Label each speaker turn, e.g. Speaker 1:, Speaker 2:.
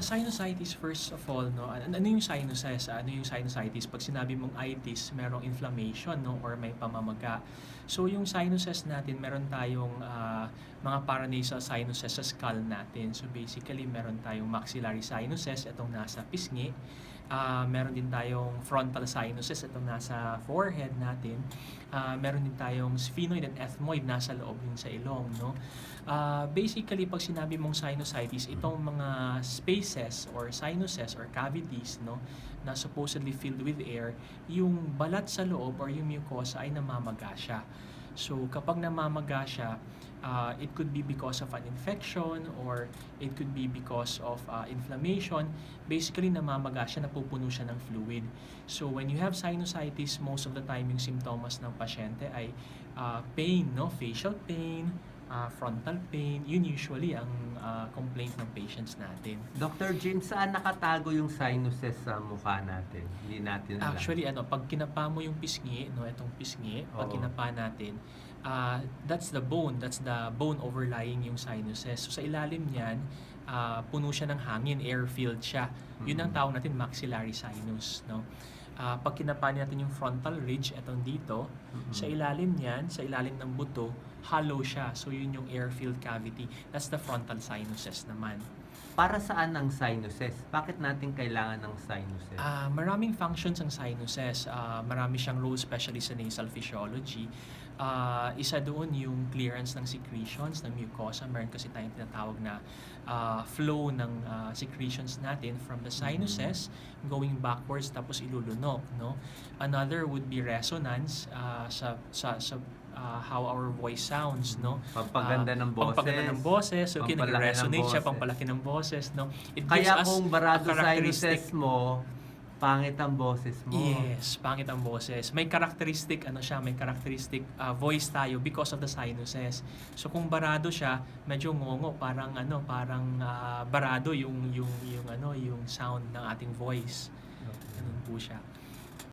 Speaker 1: Sinusitis first of all 'no, ano yung sinus? Ano yung sinusitis? 'Pag sinabi mong itis merong inflammation 'no or may pamamaga. So yung sinuses natin meron tayong, mga paranasal sinuses sa skull natin. So basically meron tayong maxillary sinuses, itong nasa pisngi. Meron din tayong frontal sinuses, itong nasa forehead natin. Meron din tayong sphenoid and ethmoid, nasa loob din sa ilong 'no. Basically 'pag sinabi mong sinusitis, itong mga spaces or sinuses or cavities 'no, na supposedly filled with air, yung balat sa loob or yung mucosa ay namamaga siya. So kapag namamaga siya, it could be because of an infection or it could be because of inflammation. Basically namamaga siya, napupuno siya ng fluid. So when you have sinusitis, most of the time yung simptomas ng pasyente ay pain, no? Facial pain, frontal pain, yun usually ang complaint ng patients natin.
Speaker 2: Dr. James, saan nakatago yung sinuses sa mukha natin? Hindi natin alam.
Speaker 1: Actually, pag kinapa mo yung pisngi, no, itong pisngi, pag
Speaker 2: Oo.
Speaker 1: kinapa natin, that's the bone overlying yung sinuses. So sa ilalim niyan, puno siya ng hangin, air-filled siya. Yun ang tawag natin maxillary sinus, no? Pag kinapa natin yung frontal ridge, etong dito, sa ilalim niyan, sa ilalim ng buto, hollow siya. So yun yung air-filled cavity. That's the frontal sinuses naman.
Speaker 2: Para saan ang sinuses? Bakit natin kailangan ng sinuses?
Speaker 1: Maraming functions ang sinuses. Marami siyang role, especially sa nasal physiology. Isa doon yung clearance ng secretions ng mucosa. Meron kasi tayong tinatawag na flow ng secretions natin from the sinuses going backwards tapos ilulunok, no? Another would be resonance sa how our voice sounds, no?
Speaker 2: Pampaganda ng boses.
Speaker 1: Pampaganda ng boses. So,
Speaker 2: pampalaki ng
Speaker 1: nag-resonate siya,
Speaker 2: boses.
Speaker 1: pampalaki ng boses, no? It gives
Speaker 2: Kaya
Speaker 1: us
Speaker 2: kung
Speaker 1: a
Speaker 2: barado
Speaker 1: characteristic.
Speaker 2: sinuses mo, pangit ang boses mo.
Speaker 1: Yes, pangit ang boses. May characteristic voice tayo because of the sinuses. So kung barado siya, medyo ngongo, parang barado yung sound ng ating voice. Ganun po siya.